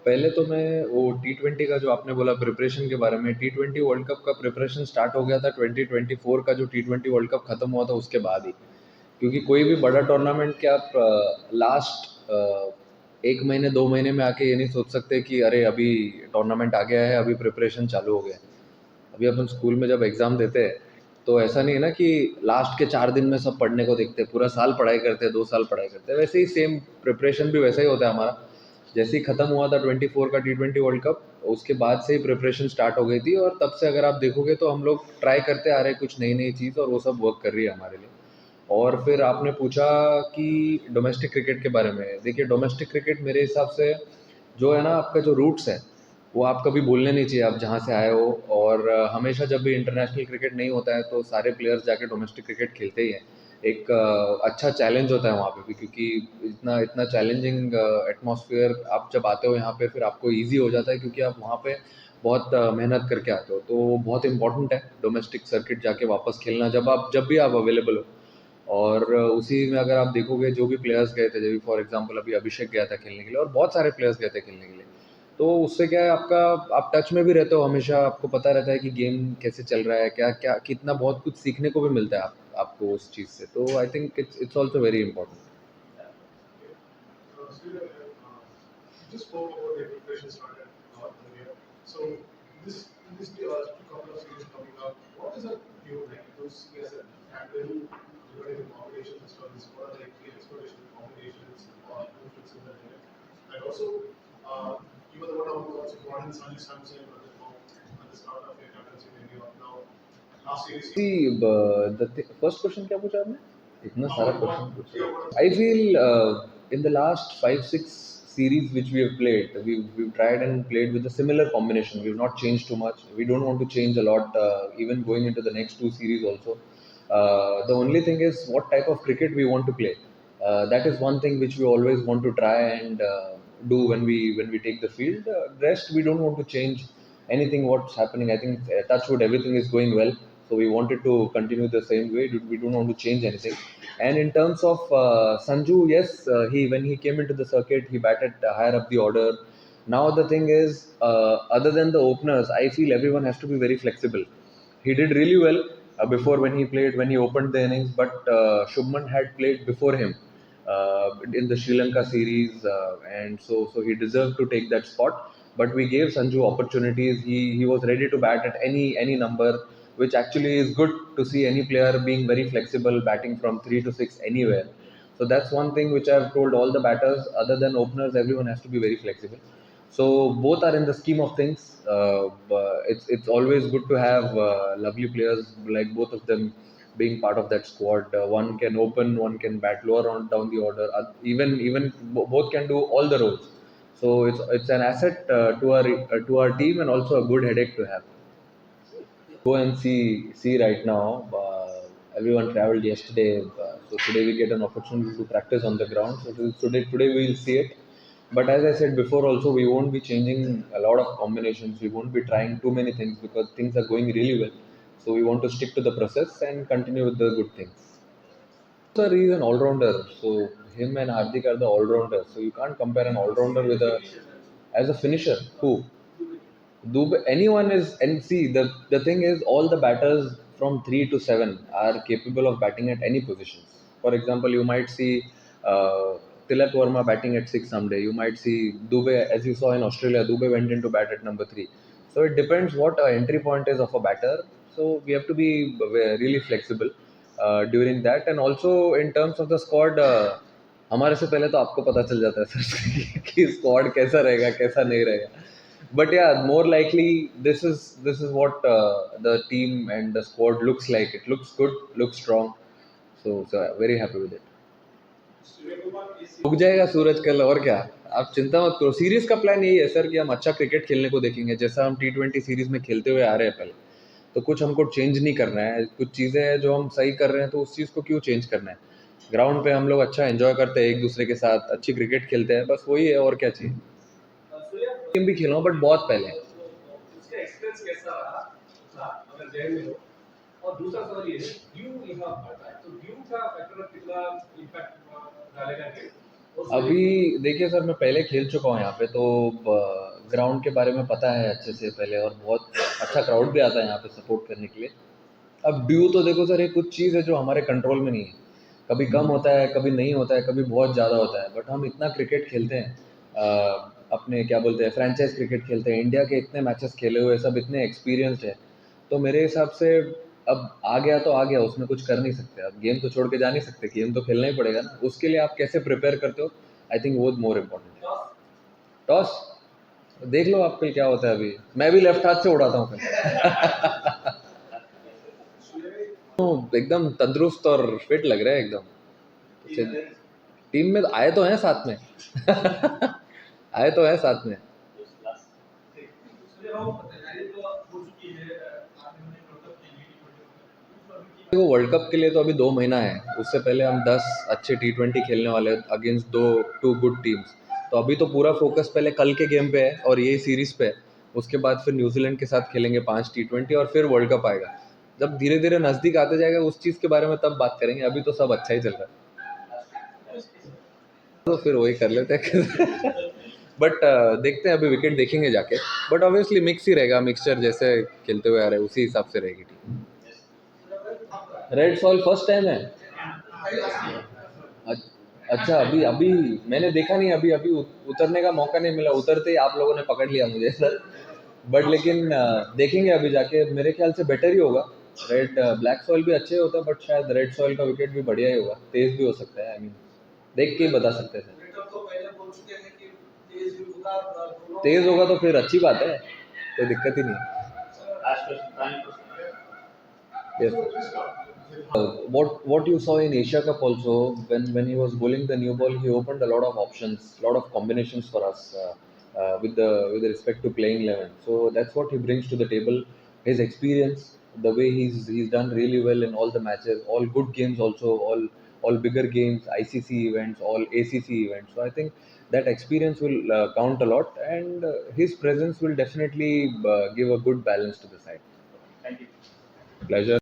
पहले तो मैं वो T20 का जो आपने बोला प्रिपरेशन के बारे में, T20 वर्ल्ड कप का प्रिपरेशन स्टार्ट हो गया था 2024 का जो T20 वर्ल्ड कप खत्म हुआ था उसके बाद ही। क्योंकि कोई भी बड़ा टूर्नामेंट के आप लास्ट 1 महीने 2 महीने में आके ये नहीं सोच सकते कि अरे अभी टूर्नामेंट आ गया है, अभी प्रिपरेशन चालू हो गया है। अभी अपन स्कूल में जब एग्ज़ाम देते हैं तो ऐसा नहीं है ना कि लास्ट के 4 दिन में सब पढ़ने को देखते हैं, पूरा साल पढ़ाई करते हैं, 2 साल पढ़ाई करते हैं। वैसे ही सेम प्रिपरेशन भी वैसा ही होता है हमारा। जैसे ही ख़त्म हुआ था 24 का T20 वर्ल्ड कप, उसके बाद से ही प्रिपरेशन स्टार्ट हो गई थी और तब से अगर आप देखोगे तो हम लोग ट्राई करते आ रहे हैं कुछ नई-नई चीज़ और वो सब वर्क कर रही है हमारे लिए। और फिर आपने पूछा कि डोमेस्टिक क्रिकेट के बारे में। देखिए डोमेस्टिक क्रिकेट मेरे हिसाब से जो है ना आपका जो रूट्स है, वो आप कभी भूलने नहीं चाहिए आप जहाँ से आए हो। और हमेशा जब भी इंटरनेशनल क्रिकेट नहीं होता है तो सारे प्लेयर्स जाके डोमेस्टिक क्रिकेट खेलते ही हैं। एक अच्छा चैलेंज होता है वहाँ पे भी, क्योंकि इतना इतना चैलेंजिंग एटमॉस्फेयर आप जब आते हो यहाँ पे फिर आपको ईज़ी हो जाता है, क्योंकि आप वहाँ पे बहुत मेहनत करके आते हो। तो वो बहुत इम्पोर्टेंट है डोमेस्टिक सर्किट जाके वापस खेलना जब भी आप अवेलेबल हो। और उसी में अगर आप देखोगे जो भी प्लेयर्स गए थे, जैसे फॉर एग्जांपल अभी अभिषेक गया था खेलने के लिए और बहुत सारे प्लेयर्स गए थे खेलने के लिए। तो उससे क्या है आपका, आप टच में भी रहते हो हमेशा, आपको पता रहता है कि गेम कैसे चल रहा है, क्या क्या कितना बहुत कुछ सीखने को भी मिलता है आपको उस चीज़ से। तो I think it's also very important. So, you just spoke about the preparation started earlier. So, this couple of series coming up, what is a view like to see as a captain regarding the combinations as well as what are the key exploration combinations or movements in the net? And also, you were the one who also brought in Sanju Samson at the start of your captaincy maybe now. Last series, first question क्या पूछा आपने? इतना सारा question पूछा। I feel in the last 5-6 series which we have played, we've tried and played with a similar combination. We've not changed too much. We don't want to change a lot, even going into the next two series also. The only thing is what type of cricket we want to play. That is one thing which we always want to try and do when we take the field. Rest we don't want to change anything what's happening. I think touchwood everything is going well, so we wanted to continue the same way. We don't want to change anything. And in terms of Sanju, yes, he when he came into the circuit, he batted higher up the order. Now the thing is, other than the openers, I feel everyone has to be very flexible. He did really well before when he opened the innings, but Shubman had played before him in the Sri Lanka series, and so he deserved to take that spot. But we gave Sanju opportunities. He was ready to bat at any number, which actually is good to see any player being very flexible, batting from 3 to 6 anywhere. So that's one thing which I've told all the batters. Other than openers, everyone has to be very flexible. So both are in the scheme of things. It's always good to have lovely players like both of them being part of that squad. One can open, one can bat lower on down the order. Both can do all the roles. So it's an asset to our team and also a good headache to have. Go and see right now. Everyone traveled yesterday, so today we get an opportunity to practice on the ground. So today we will see it. But as I said before, also we won't be changing a lot of combinations. We won't be trying too many things because things are going really well. So we want to stick to the process and continue with the good things. Sir, he's an all-rounder. So him and Hardik are the all-rounders. So you can't compare an all-rounder with a as a finisher. Who? Dubey, anyone is, and see the thing is, all the batters from 3 to 7 are capable of batting at any positions. For example, you might see Tilak Verma batting at 6 someday. You might see Dubey, as you saw in Australia, Dubey went into bat at number 3. So it depends what entry point is of a batter. So we have to be really flexible during that, and also in terms of the squad. हमारे से पहले तो आपको पता चल जाता है sir कि स्क्वाड कैसा रहेगा कैसा नहीं रहेगा. But yeah, more likely this is what the team and the squad looks like. It looks good, looks strong. So very happy with it. उग जाएगा सूरज कल, और क्या. आप चिंता मत करो. सीरीज का प्लान यही है सर कि हम अच्छा क्रिकेट खेलने को देखेंगे, जैसा हम T20 सीरीज में खेलते हुए आ रहे हैं पहले. तो कुछ हमको चेंज नहीं करना है. कुछ चीज़ें हैं जो हम सही कर रहे हैं, तो उस चीज़ को क्यों चेंज करना है. ग्राउंड पे हम लोग अच्छा एंजॉय करते हैं, एक दूसरे के साथ अच्छी क्रिकेट खेलते हैं, बस वही है, और क्या चाहिए. गेम भी खेला हूँ बट बहुत पहले. उसका एक्सपीरियंस कैसा रहा था अगर जय में हो. और दूसरा सवाल ये है ड्यू यहाँ बढ़ता है तो ड्यू का फैक्टर कितना इम्पैक्ट डालेगा कि अभी देखिए सर, मैं पहले खेल चुका हूँ यहाँ पे, तो ग्राउंड के बारे में पता है अच्छे से पहले, और बहुत अच्छा क्राउड भी आता है यहाँ पे सपोर्ट करने के लिए। अब ड्यू तो देखो सर, ये कुछ चीज़ है जो हमारे कंट्रोल में नहीं है। कभी कम होता है, कभी नहीं होता है, कभी बहुत ज़्यादा होता है, बट हम इतना क्रिकेट खेलते हैं, अपने क्या बोलते हैं, फ्रेंचाइज क्रिकेट खेलते हैं, इंडिया के इतने मैचेस खेले हुए, सब इतने एक्सपीरियंस्ड है। तो मेरे हिसाब से अब आ गया तो आ गया, उसमें कुछ कर नहीं सकते। अब गेम तो छोड़ के जा नहीं सकते, गेम तो खेलना ही पड़ेगा ना। उसके लिए आप कैसे प्रिपेयर करते हो, आई थिंक वो मोर इम्पोर्टेंट है। टॉस देख लो आप कल क्या होता है। अभी मैं भी लेफ्ट हाथ से उड़ाता हूँ कल। तो एकदम तंदुरुस्त और फिट लग रहा है एकदम। टीम में आए तो हैं साथ में। आए तो हैं साथ में। वो वर्ल्ड कप के लिए तो अभी 2 महीना है, उससे पहले हम 10 अच्छे T20 खेलने वाले हैं अगेंस्ट टू गुड टीम्स। तो अभी तो पूरा फोकस पहले कल के गेम पे है और ये सीरीज पे है। उसके बाद फिर न्यूजीलैंड के साथ खेलेंगे 5 T20, और फिर वर्ल्ड कप आएगा। जब धीरे धीरे नज़दीक आते जाएगा उस चीज़ के बारे में तब बात करेंगे, अभी तो सब अच्छा ही चल रहा है। तो फिर वही कर लेते हैं। बट देखते हैं, अभी विकेट देखेंगे जाके। बट ऑब्वियसली मिक्स ही रहेगा, मिक्सचर जैसे खेलते हुए आ रहे हैं उसी हिसाब से रहेगी team. Red soul first time है। अच्छा, अभी अभी मैंने देखा नहीं, अभी अभी उतरने का मौका नहीं मिला, उतरते ही आप लोगों ने पकड़ लिया मुझे सर। बट लेकिन देखेंगे अभी जाके, मेरे ख्याल से बेटर ही होगा। रेड ब्लैक सॉइल भी अच्छे होता है, बट शायद रेड सॉइल का विकेट भी बढ़िया ही होगा, तेज भी हो सकता है। आई मीन देख के ही बता सकते हैं। तेज होगा तो फिर अच्छी बात है, कोई दिक्कत ही नहीं है। Yes. What you saw in Asia Cup also, when he was bowling the new ball, he opened a lot of options, lot of combinations for us, with the respect to playing 11. So that's what he brings to the table. His experience, the way he's done really well in all the matches, all good games also, all bigger games, ICC events, all ACC events. So I think that experience will count a lot, and his presence will definitely give a good balance to the side. Pleasure.